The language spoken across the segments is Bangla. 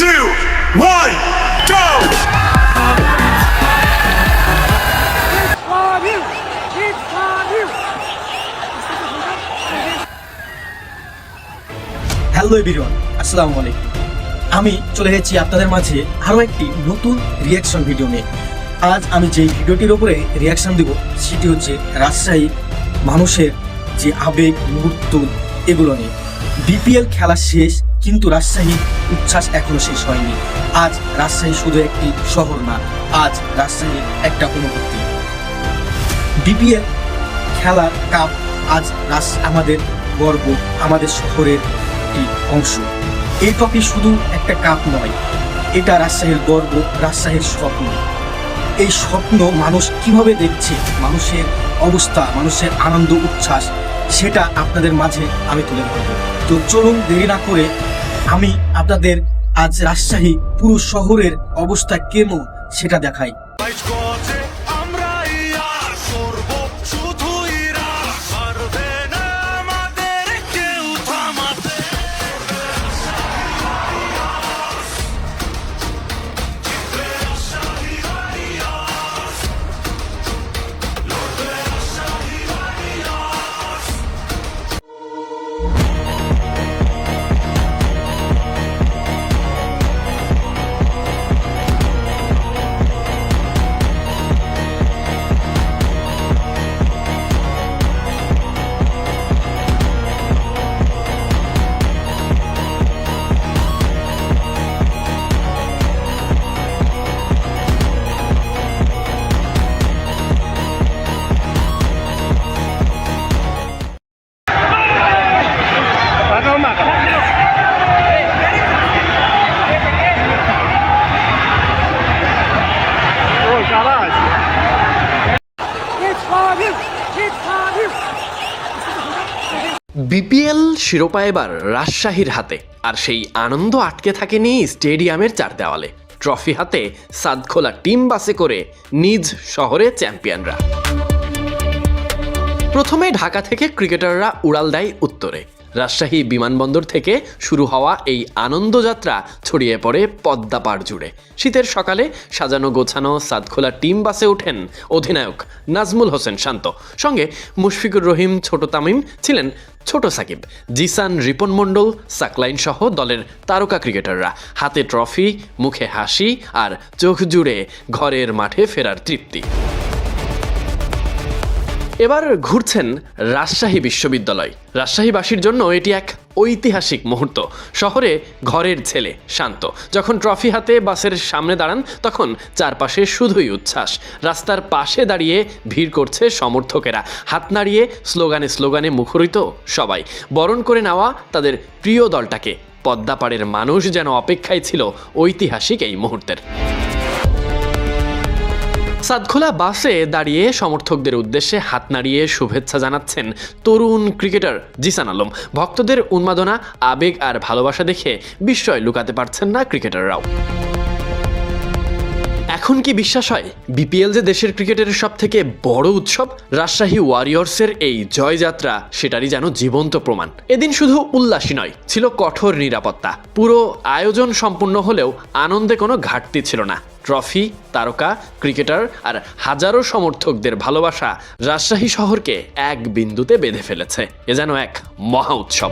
2, 1, go! হ্যালো এভরিওয়ান, আসসালামু আলাইকুম। আমি চলে এসেছি আপনাদের মাঝে আরও একটি নতুন রিয়াকশন ভিডিও নিয়ে। আজ আমি যে ভিডিওটির উপরে রিয়াকশন দিব সেটি হচ্ছে রাজশাহী মানুষের যে আবেগ মুহূর্ত এগুলো নিয়ে। বিপিএল খেলা শেষ, কিন্তু রাজশাহী উচ্ছ্বাস এখনো শেষ হয়নি। আজ রাজশাহী শুধু একটি শহর না, আজ রাজশাহী একটা অনুভূতি। বিপিএল খেলার কাপ আজ আমাদের গর্ব, আমাদের শহরের একটি অংশ। এই ট্রফি শুধু একটা কাপ নয়, এটা রাজশাহীর গর্ব, রাজশাহীর স্বপ্ন। এই স্বপ্ন মানুষ কিভাবে দেখছে, মানুষের অবস্থা, মানুষের আনন্দ উচ্ছ্বাস, সেটা আপনাদের মাঝে আমি তুলে ধরব। তো চলুন দেরি না করে আমি আপনাদের আজ রাজশাহী পুরো শহরের অবস্থা কেমন সেটা দেখাই। বিপিএল শিরোপা এবার রাজশাহীর হাতে, আর সেই আনন্দ আটকে থাকেনি স্টেডিয়ামের চার দেওয়ালে। ট্রফি হাতে সাদখোলা টিম বাসে করে নিজ শহরে চ্যাম্পিয়নরা। প্রথমে ঢাকা থেকে ক্রিকেটাররা উড়াল দেয় উত্তরে। রাজশাহী বিমানবন্দর থেকে শুরু হওয়া এই আনন্দযাত্রা ছড়িয়ে পড়ে পদ্মা পাড় জুড়ে। শীতের সকালে সাজানো গোছানো সাদখোলা টিম বাসে ওঠেন অধিনায়ক নাজমুল হোসেন শান্ত, সঙ্গে মুশফিকুর রহিম, ছোট তামিম, ছিলেন ছোট সাকিব, জিসান, রিপন মণ্ডল, সাকলাইন সহ দলের তারকা ক্রিকেটাররা। হাতে ট্রফি, মুখে হাসি, আর চোখ জুড়ে ঘরের মাঠে ফেরার তৃপ্তি। এবার ঘুরছেন রাজশাহী বিশ্ববিদ্যালয়। রাজশাহীবাসীর জন্য এটি এক ঐতিহাসিক মুহূর্ত। শহরে ঘরের ছেলে শান্ত যখন ট্রফি হাতে বাসের সামনে দাঁড়ান, তখন চারপাশে শুধুই উচ্ছ্বাস। রাস্তার পাশে দাঁড়িয়ে ভিড় করছে সমর্থকেরা, হাত নাড়িয়ে স্লোগানে স্লোগানে মুখরিত সবাই। বরণ করে নেওয়া তাদের প্রিয় দলটাকে। পদ্মা পাড়ের মানুষ যেন অপেক্ষায় ছিল ঐতিহাসিক এই মুহূর্তের। সাদখোলা বাসে দাঁড়িয়ে সমর্থকদের উদ্দেশ্যে হাত নাড়িয়ে শুভেচ্ছা জানাচ্ছেন তরুণ ক্রিকেটার জিসান আলম। ভক্তদের উন্মাদনা, আবেগ আর ভালোবাসা দেখে বিস্ময় লুকাতে পারছেন না ক্রিকেটাররাও। এখন কি বিশ্বাস হয় বিপিএল যে দেশের ক্রিকেটের সব থেকে বড় উৎসব? রাজশাহী ওয়ারিয়র্সের এই জয়যাত্রা সেটারই যেন জীবন্ত প্রমাণ। এদিন শুধু উল্লাসই নয়, ছিল কঠোর নিরাপত্তা। পুরো আয়োজন সম্পূর্ণ হলেও আনন্দে কোনো ঘাটতি ছিল না। ট্রফি, তারকা, ক্রিকেটার আর হাজারো সমর্থকদের ভালোবাসা রাজশাহী শহরকে এক বিন্দুতে বেঁধে ফেলেছে। এ যেন এক মহা উৎসব।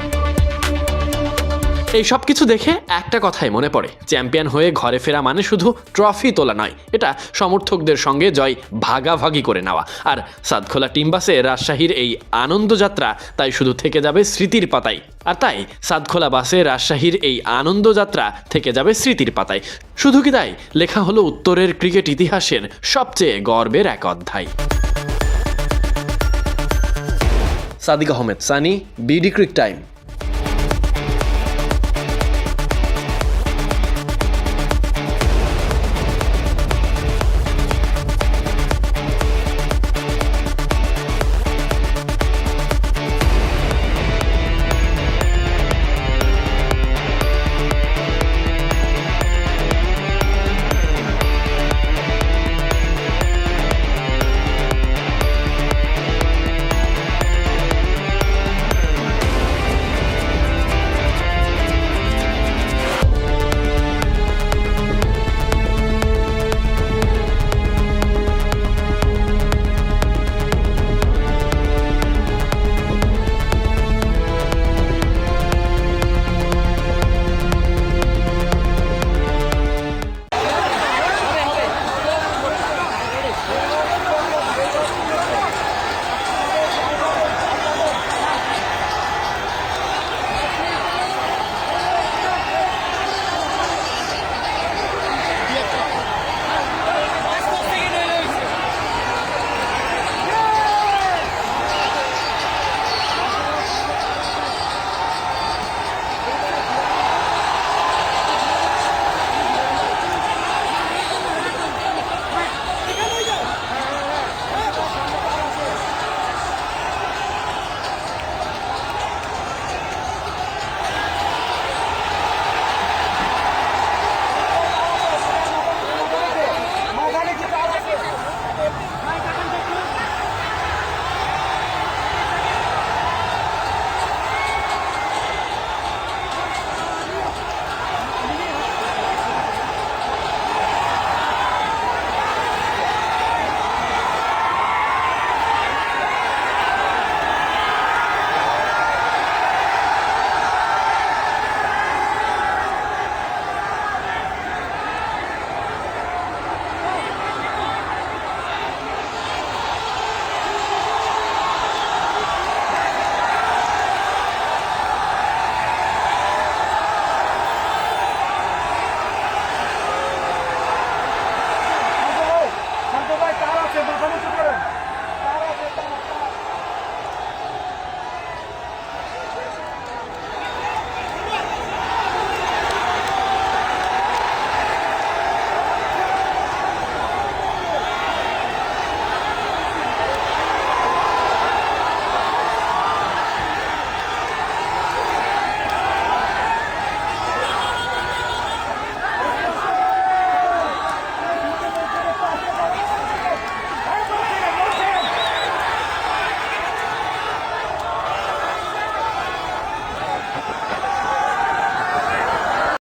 এই সব কিছু দেখে একটা কথাই মনে পড়ে, চ্যাম্পিয়ন হয়ে ঘরে ফেরা মানে শুধু ট্রফি তোলা নয়, এটা সমর্থকদের সঙ্গে জয় ভাগাভাগি করে নেওয়া। আর সাদখোলা টিম বাসে রাজশাহীর এই আনন্দযাত্রা তাই শুধু থেকে যাবে স্মৃতির পাতায়। আর তাই সাদখোলা বাসে রাজশাহীর এই আনন্দযাত্রা থেকে যাবে স্মৃতির পাতায়। শুধু কি তাই, লেখা হলো উত্তরের ক্রিকেট ইতিহাসের সবচেয়ে গর্বের এক অধ্যায়। Sadiq Ahmed Sunny, BD crick time.